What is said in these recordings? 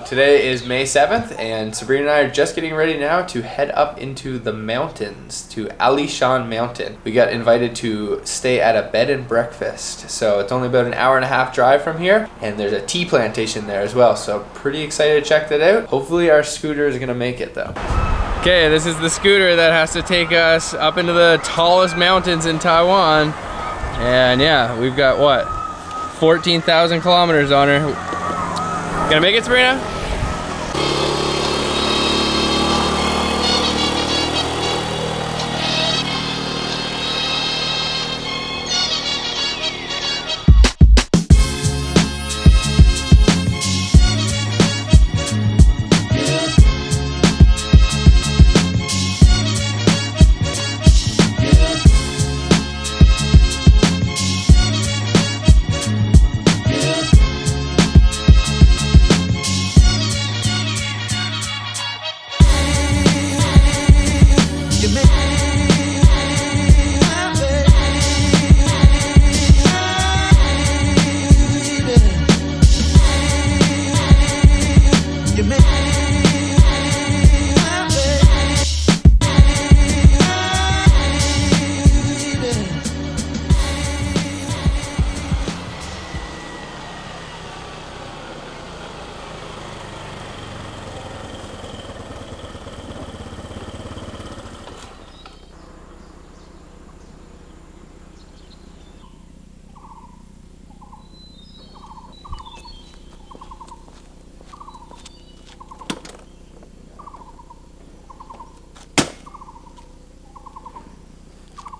Today is May 7th, and Sabrina and I are just getting ready now to head up into the mountains to Alishan Mountain. We got invited to stay at a bed and breakfast, so it's only about an hour and a half drive from here, and there's a tea plantation there as well, so pretty excited to check that out. Hopefully our scooter is gonna make it though. Okay, this is the scooter that has to take us up into the tallest mountains in Taiwan, and yeah, we've got what, 14,000 kilometers on her. Gonna make it, Sabrina?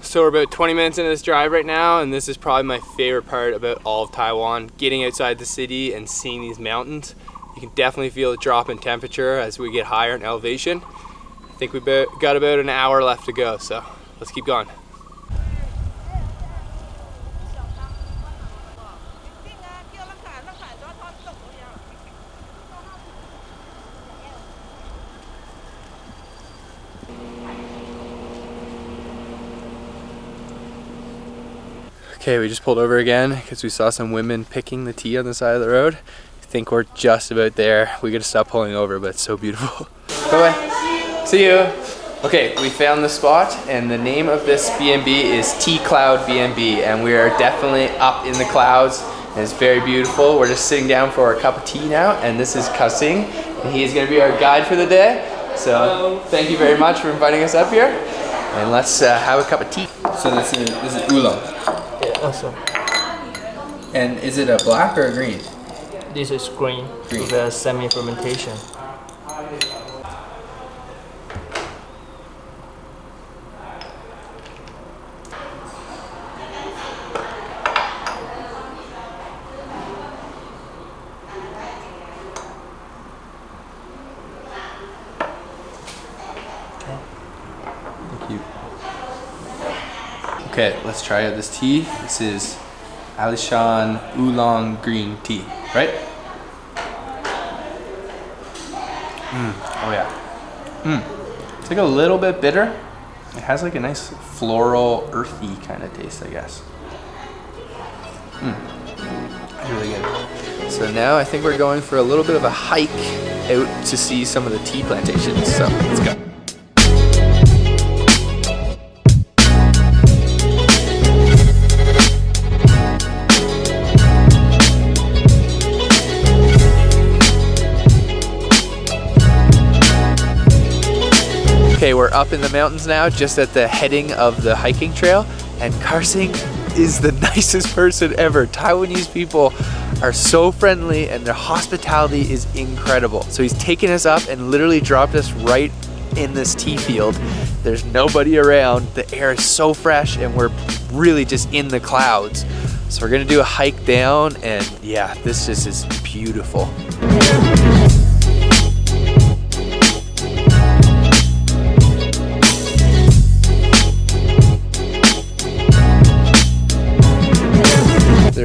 So we're about 20 minutes into this drive right now, and this is probably my favorite part about all of Taiwan, getting outside the city and seeing these mountains. You can definitely feel a drop in temperature as we get higher in elevation. I think we've got about an hour left to go, so let's keep going. Okay, we just pulled over again because we saw some women picking the tea on the side of the road. I think we're just about there. We gotta stop pulling over, but it's so beautiful. Bye-bye. See you. Okay, we found the spot, and the name of this B&B is Cloud BnB, and we are definitely up in the clouds, and it's very beautiful. We're just sitting down for a cup of tea now, and this is Karsing, and he is gonna be our guide for the day. So thank you very much for inviting us up here, and let's have a cup of tea. So this is Oolong. Also, and is it a black or a green? this is green. With a semi-fermentation. Thank you. Okay, let's try out this tea. This is Alishan Oolong green tea, right? Oh yeah. It's like a little bit bitter. It has like a nice floral, earthy kind of taste, I guess. It's really good. So now I think we're going for a little bit of a hike out to see some of the tea plantations. So let's go. Okay, we're up in the mountains now, just at the heading of the hiking trail, and Karsing is the nicest person ever. Taiwanese people are so friendly and their hospitality is incredible. So he's taken us up and literally dropped us right in this tea field. There's nobody around, the air is so fresh, and we're really just in the clouds. So we're gonna do a hike down, and yeah, this just is beautiful.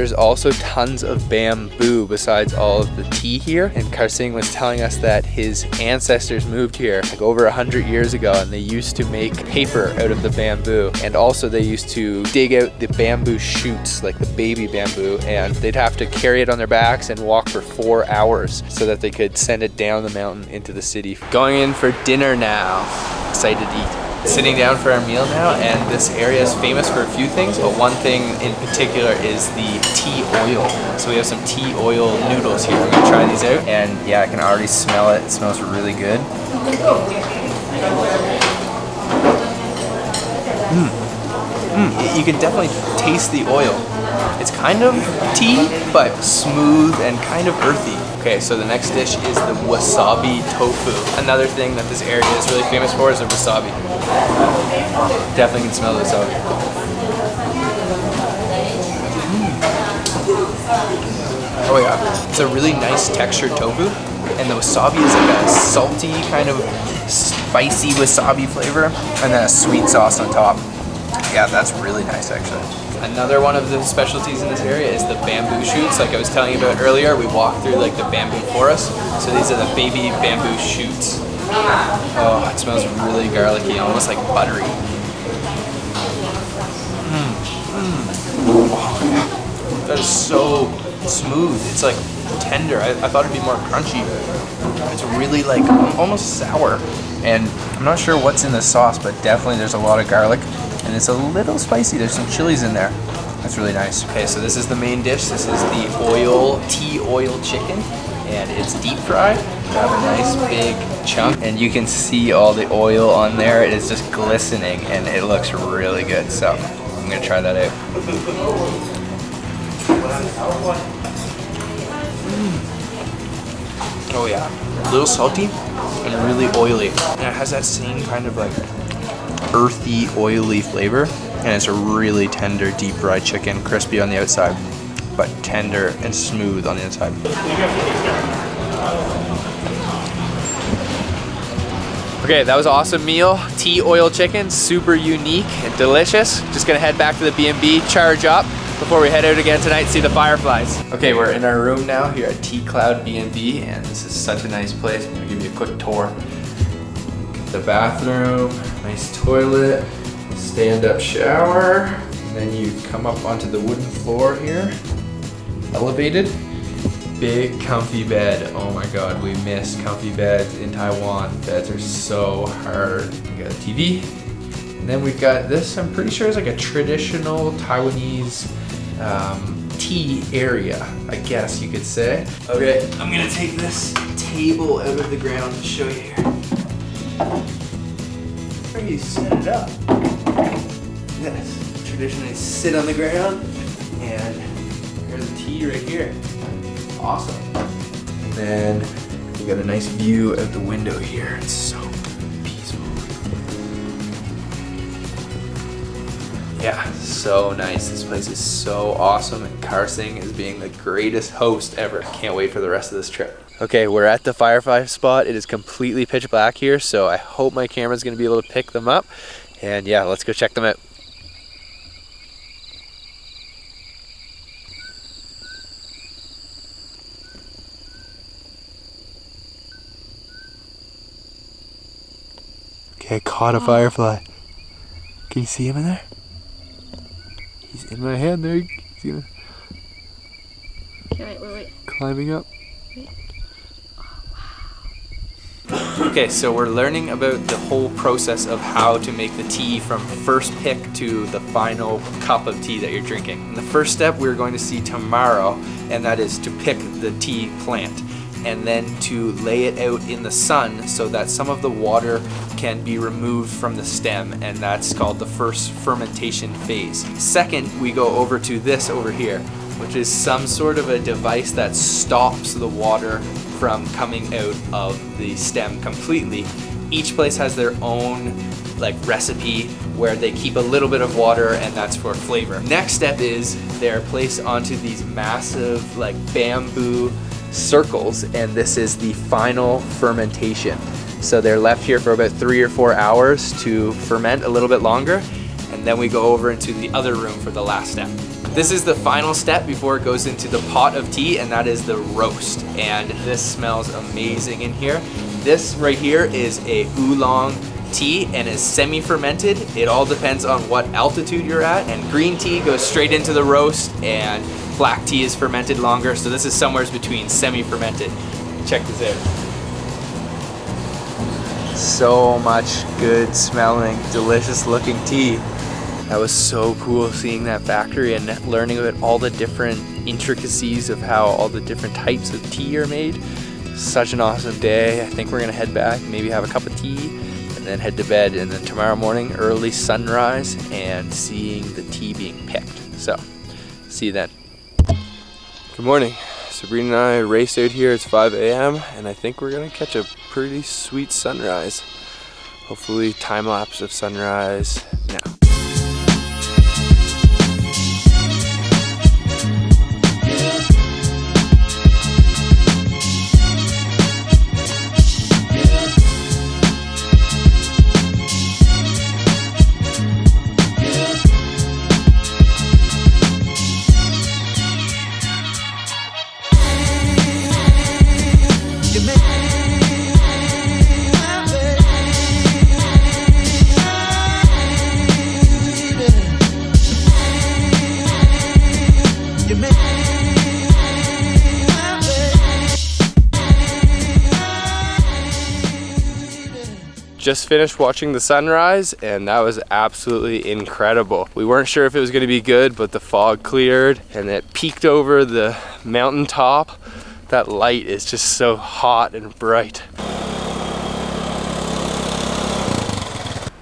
There's also tons of bamboo besides all of the tea here. And Karsing was telling us that his ancestors moved here like over 100 years ago, and they used to make paper out of the bamboo. And also they used to dig out the bamboo shoots, like the baby bamboo, and they'd have to carry it on their backs and walk for 4 hours so that they could send it down the mountain into the city. Going in for dinner now. Excited to eat. Sitting down for our meal now, and this area is famous for a few things, but one thing in particular is the tea oil. So we have some tea oil noodles here. We're gonna try these out, and yeah, I can already smell it. It smells really good. You can definitely taste the oil. It's kind of tea, but smooth and kind of earthy. Okay, so the next dish is the wasabi tofu. Another thing that this area is really famous for is the wasabi. Definitely can smell the wasabi. Oh yeah, it's a really nice textured tofu, and the wasabi is like a salty kind of spicy wasabi flavor, and then a sweet sauce on top. Yeah, that's really nice actually. Another one of the specialties in this area is the bamboo shoots. Like I was telling you about earlier, we walked through like the bamboo forest. So these are the baby bamboo shoots. Oh, it smells really garlicky, almost like buttery. Oh, that is so smooth. It's like tender. I thought it'd be more crunchy. It's really like almost sour. And I'm not sure what's in the sauce, but definitely there's a lot of garlic. And it's a little spicy. There's some chilies in there. That's really nice. Okay, so this is the main dish. This is the tea oil chicken, and it's deep fried. Grab a nice big chunk, and you can see all the oil on there. It is just glistening, and it looks really good. So I'm gonna try that out. Oh yeah, a little salty and really oily. And it has that same kind of like earthy, oily flavor, and it's a really tender, deep fried chicken, crispy on the outside, but tender and smooth on the inside. Okay, that was an awesome meal. Tea oil chicken, super unique and delicious. Just gonna head back to the B&B, charge up before we head out again tonight and see the fireflies. Okay, we're in our room now here at Cloud BnB, and this is such a nice place. I'm gonna give you a quick tour. The bathroom, nice toilet, stand-up shower, and then you come up onto the wooden floor here, elevated, big comfy bed. Oh my god, we miss comfy beds in Taiwan. Beds are so hard. We got a TV, and then we've got this, I'm pretty sure it's like a traditional Taiwanese tea area, I guess you could say. Okay, I'm gonna take this table out of the ground to show you here. Where you set it up. Yes, traditionally sit on the ground, and here's the tea right here. Awesome. And then we got a nice view of the window here. It's so peaceful. Yeah, so nice. This place is so awesome, and Karsing is being the greatest host ever. Can't wait for the rest of this trip. Okay, we're at the firefly spot. It is completely pitch black here, so I hope my camera's gonna be able to pick them up. And yeah, let's go check them out. Okay, I caught a firefly. Can you see him in there? He's in my hand there. See him? Okay, wait. Climbing up. Okay, so we're learning about the whole process of how to make the tea from first pick to the final cup of tea that you're drinking. And the first step we're going to see tomorrow, and that is to pick the tea plant and then to lay it out in the sun so that some of the water can be removed from the stem, and that's called the first fermentation phase. Second, we go over to this over here, which is some sort of a device that stops the water from coming out of the stem completely. Each place has their own recipe where they keep a little bit of water, and that's for flavor. Next step is they're placed onto these massive bamboo circles, and this is the final fermentation. So they're left here for about 3 or 4 hours to ferment a little bit longer, and then we go over into the other room for the last step. This is the final step before it goes into the pot of tea, and that is the roast. And this smells amazing in here. This right here is a Oolong tea and is semi-fermented. It all depends on what altitude you're at. And green tea goes straight into the roast, and black tea is fermented longer. So this is somewhere between semi-fermented. Check this out. So much good smelling, delicious looking tea. That was so cool seeing that factory and learning about all the different intricacies of how all the different types of tea are made. Such an awesome day. I think we're gonna head back, maybe have a cup of tea, and then head to bed. And then tomorrow morning, early sunrise and seeing the tea being picked. So, see you then. Good morning. Sabrina and I raced out here. It's 5 a.m. and I think we're gonna catch a pretty sweet sunrise. Hopefully time lapse of sunrise now. Just finished watching the sunrise, and that was absolutely incredible. We weren't sure if it was going to be good, but the fog cleared and it peeked over the mountain top. That light is just so hot and bright.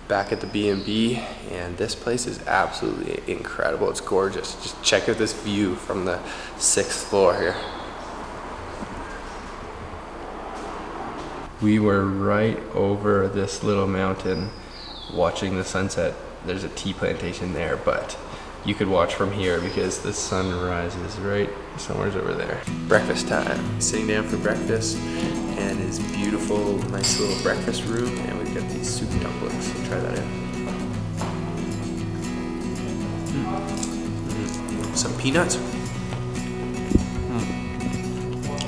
Back at the B&B, and this place is absolutely incredible. It's gorgeous. Just check out this view from the 6th floor here. We were right over this little mountain watching the sunset. There's a tea plantation there, but you could watch from here because the sun rises right somewhere over there. Breakfast time. Sitting down for breakfast, and his beautiful, nice little breakfast room, and we've got these soup dumplings. So try that out. Some peanuts.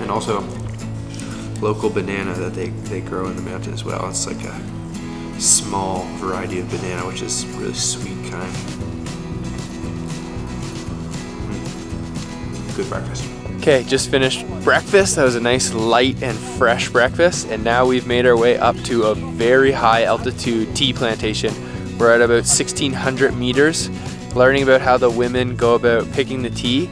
And also local banana that they grow in the mountain as well. It's like a small variety of banana, which is really sweet kind. Good breakfast. Okay, just finished breakfast. That was a nice light and fresh breakfast, and now we've made our way up to a very high altitude tea plantation. We're at about 1,600 meters, learning about how the women go about picking the tea.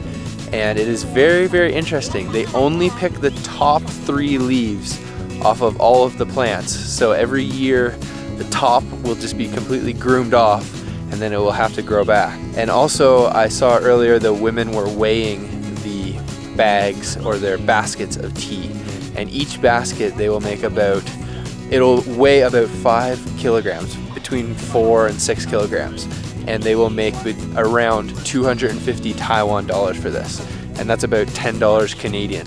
And it is very, very interesting. They only pick the top 3 leaves off of all of the plants. So every year, the top will just be completely groomed off, and then it will have to grow back. And also, I saw earlier the women were weighing the bags or their baskets of tea. And each basket they will make it'll weigh about 5 kilograms, between 4 and 6 kilograms. And they will make around 250 Taiwan dollars for this. And that's about $10 Canadian.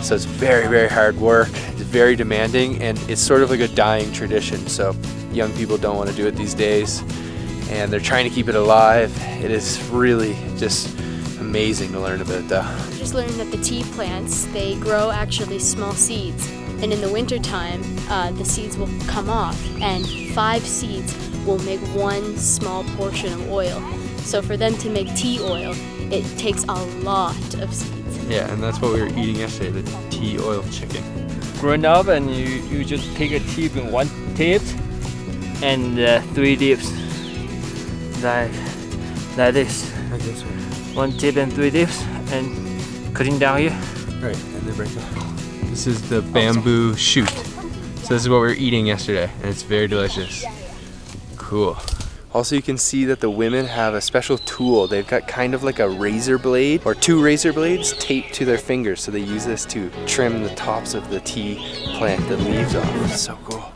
So it's very, very hard work. It's very demanding, and it's sort of like a dying tradition. So young people don't want to do it these days, and they're trying to keep it alive. It is really just amazing to learn about though. Just learned that the tea plants, they grow actually small seeds. And in the wintertime, the seeds will come off, and 5 seeds will make 1 small portion of oil. So for them to make tea oil, it takes a lot of seeds. Yeah, and that's what we were eating yesterday, the tea oil chicken. Growing up, and you just take a tip in 1 tip and 3 dips, like this. Like this one. 1 tip and 3 dips, and cutting down here. Right, and then break it. This is the bamboo shoot. So this is what we were eating yesterday, and it's very delicious. Cool. Also, you can see that the women have a special tool. They've got kind of like a razor blade, or 2 razor blades taped to their fingers. So they use this to trim the tops of the tea plant, the leaves off. It's so cool.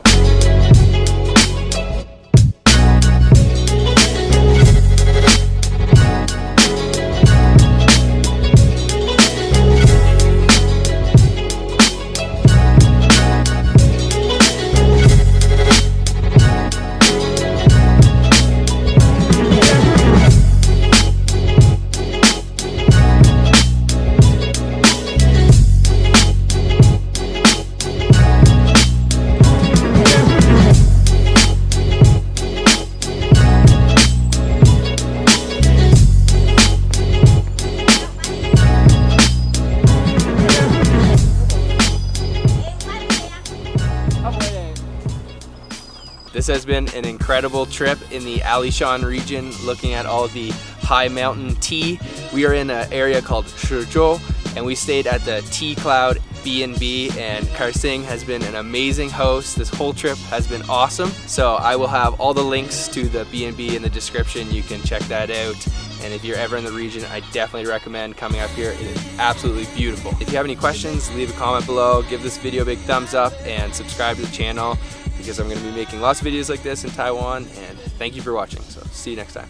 This has been an incredible trip in the Alishan region, looking at all the high mountain tea. We are in an area called Shizhou, and we stayed at the Cloud BnB, and Karsing has been an amazing host. This whole trip has been awesome. So I will have all the links to the B&B in the description. You can check that out. And if you're ever in the region, I definitely recommend coming up here. It is absolutely beautiful. If you have any questions, leave a comment below, give this video a big thumbs up, and subscribe to the channel, because I'm going to be making lots of videos like this in Taiwan. And thank you for watching. So see you next time.